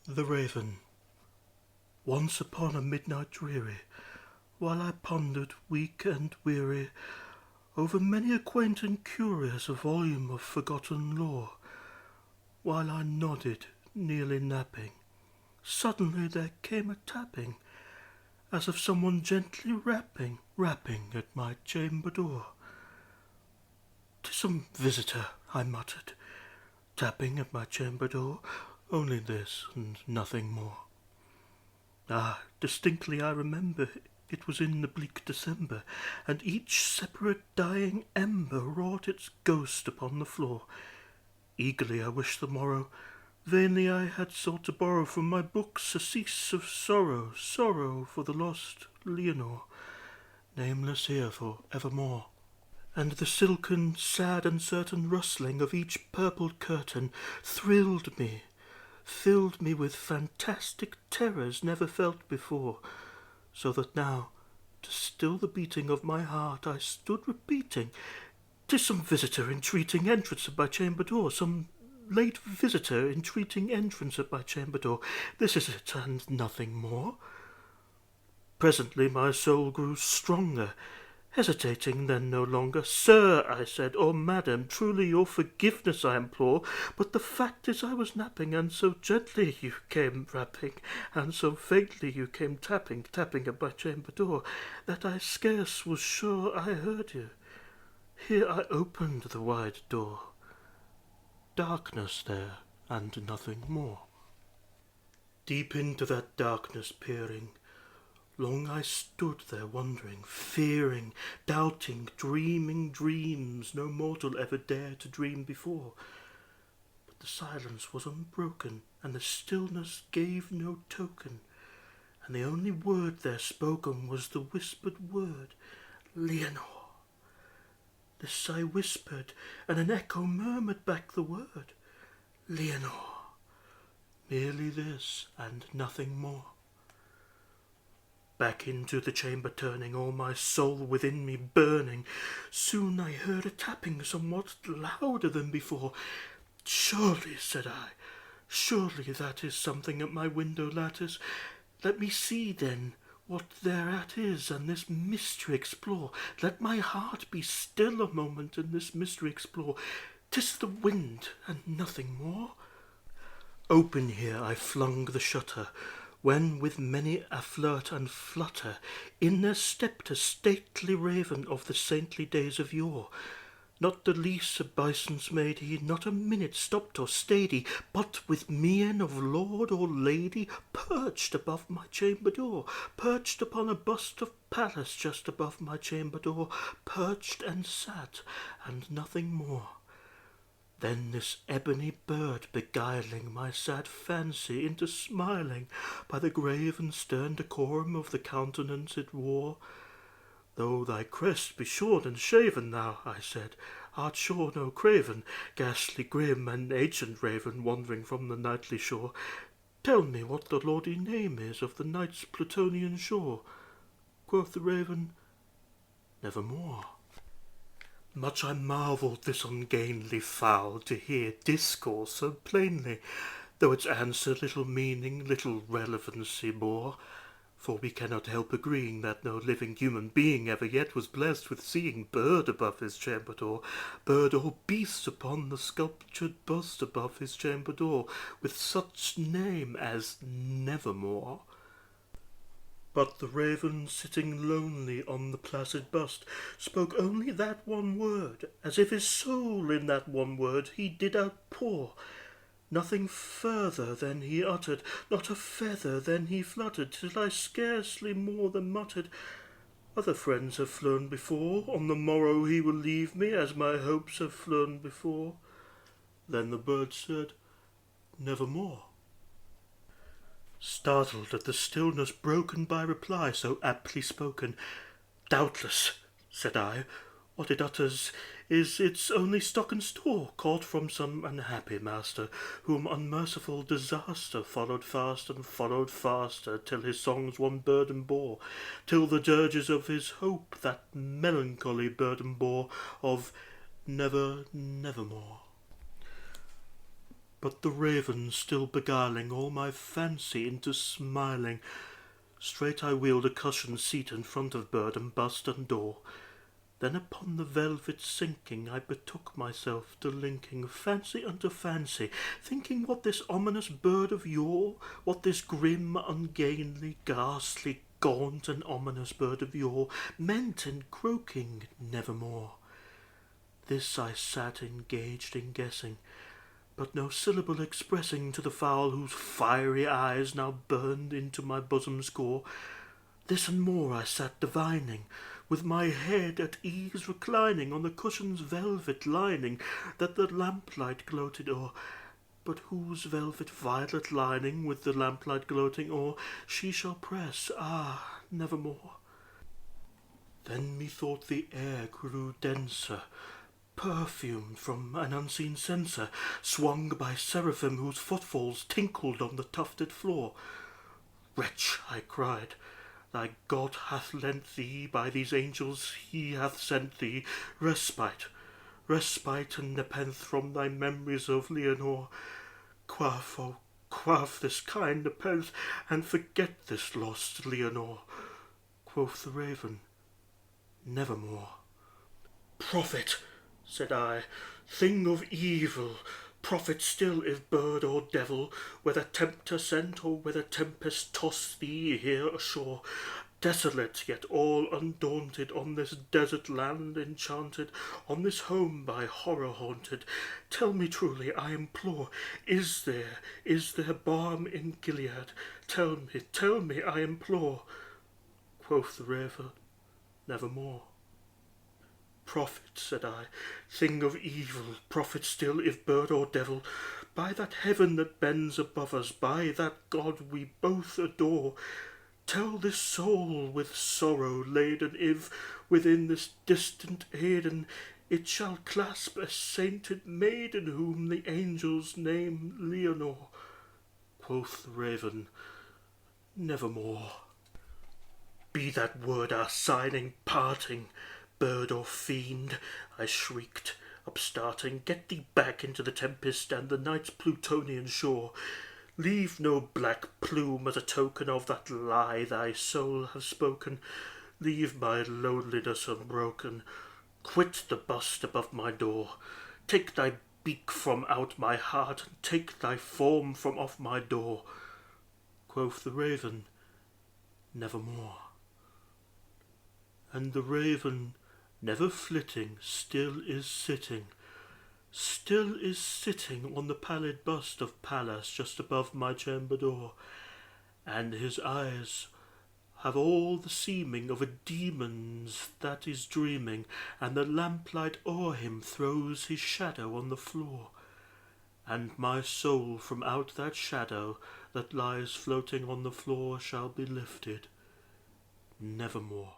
The Raven. Once upon a midnight dreary, while I pondered, weak and weary, over many a quaint and curious volume of forgotten lore, while I nodded, nearly napping, suddenly there came a tapping, as of someone gently rapping at my chamber door. "'Tis some visitor," I muttered, tapping at my chamber door, "only this and nothing more." Ah, distinctly I remember, it was in the bleak December, and each separate dying ember wrought its ghost upon the floor. Eagerly I wished the morrow, vainly I had sought to borrow from my books a cease of sorrow, sorrow for the lost Leonore, nameless here for evermore. And the silken, sad, uncertain rustling of each purpled curtain thrilled me, filled me with fantastic terrors never felt before, so that now, to still the beating of my heart, I stood repeating, "'Tis some visitor entreating entrance at my chamber door, some late visitor entreating entrance at my chamber door. This is it, and nothing more." Presently my soul grew stronger, hesitating then no longer. "Sir," I said, "or madam, truly your forgiveness I implore, but the fact is I was napping, and so gently you came rapping, and so faintly you came tapping at my chamber door, that I scarce was sure I heard you. Here I opened the wide door. Darkness there, and nothing more." Deep into that darkness peering, long I stood there wondering, fearing, doubting, dreaming dreams no mortal ever dared to dream before. But the silence was unbroken, and the stillness gave no token, and the only word there spoken was the whispered word, "Leonore." This I whispered, and an echo murmured back the word, "Leonore." Merely this, and nothing more. Back into the chamber turning, all my soul within me burning, soon I heard a tapping somewhat louder than before. "Surely," said I, "surely that is something at my window lattice. Let me see, then, what thereat is, and this mystery explore. Let my heart be still a moment, and this mystery explore. 'Tis the wind, and nothing more." Open here I flung the shutter, when with many a flirt and flutter in there stepped a stately raven of the saintly days of yore. Not the least obeisance made he, not a minute stopped or stayed he, but with mien of lord or lady perched above my chamber door, perched upon a bust of Pallas just above my chamber door, perched and sat, and nothing more. Then this ebony bird, beguiling my sad fancy into smiling by the grave and stern decorum of the countenance it wore. "Though thy crest be shorn and shaven, thou," I said, "art sure no craven, ghastly grim and ancient raven, wandering from the nightly shore. Tell me what the lordly name is of the night's Plutonian shore." Quoth the raven, "Nevermore." Much I marvelled this ungainly fowl to hear discourse so plainly, though its answer little meaning, little relevancy bore. For we cannot help agreeing that no living human being ever yet was blessed with seeing bird above his chamber door, bird or beast upon the sculptured bust above his chamber door, with such name as Nevermore. But the raven, sitting lonely on the placid bust, spoke only that one word, as if his soul in that one word he did outpour. Nothing further than he uttered, not a feather then he fluttered, till I scarcely more than muttered, "Other friends have flown before, on the morrow he will leave me, as my hopes have flown before." Then the bird said, "Nevermore." Startled at the stillness broken by reply so aptly spoken, "Doubtless," said I, "what it utters is its only stock and store, caught from some unhappy master, whom unmerciful disaster followed fast and followed faster, till his songs one burden bore, till the dirges of his hope that melancholy burden bore of nevermore." but the raven still beguiling all my fancy into smiling. Straight I wheeled a cushioned seat in front of bird and bust and door. Then upon the velvet sinking I betook myself to linking fancy unto fancy, thinking what this ominous bird of yore, what this grim, ungainly, ghastly, gaunt and ominous bird of yore meant in croaking nevermore. This I sat engaged in guessing, but no syllable expressing to the fowl whose fiery eyes now burned into my bosom's core. This and more I sat divining, with my head at ease reclining on the cushion's velvet lining that the lamplight gloated o'er, but whose velvet violet lining with the lamplight gloating o'er she shall press, nevermore. Then methought the air grew denser, perfumed from an unseen censer, swung by seraphim whose footfalls tinkled on the tufted floor. Wretch, I cried, thy God hath lent thee, by these angels he hath sent thee, respite, respite and nepenthe from thy memories of Leonore. Quaff, oh, quaff this kind nepenthe, and forget this lost Leonore. Quoth the raven, nevermore. Prophet, said I, thing of evil, prophet still if bird or devil, whether tempter sent or whether tempest toss thee here ashore, desolate yet all undaunted, on this desert land enchanted, on this home by horror haunted, tell me truly, I implore, is there balm in Gilead? Tell me, I implore. Quoth the raven, nevermore. Prophet, said I, thing of evil, prophet still, if bird or devil, by that heaven that bends above us, by that God we both adore, tell this soul with sorrow laden, if within this distant Eden it shall clasp a sainted maiden whom the angels name Leonore. Quoth the raven, nevermore. Be that word our signing parting, bird or fiend, I shrieked, upstarting, get thee back into the tempest and the night's Plutonian shore. Leave no black plume as a token of that lie thy soul hath spoken. Leave my loneliness unbroken. Quit the bust above my door. Take thy beak from out my heart, and take thy form from off my door. Quoth the raven, nevermore. And the raven, never flitting, still is sitting on the pallid bust of Pallas just above my chamber door, and his eyes have all the seeming of a demon's that is dreaming, and the lamplight o'er him throws his shadow on the floor, and my soul from out that shadow that lies floating on the floor shall be lifted nevermore.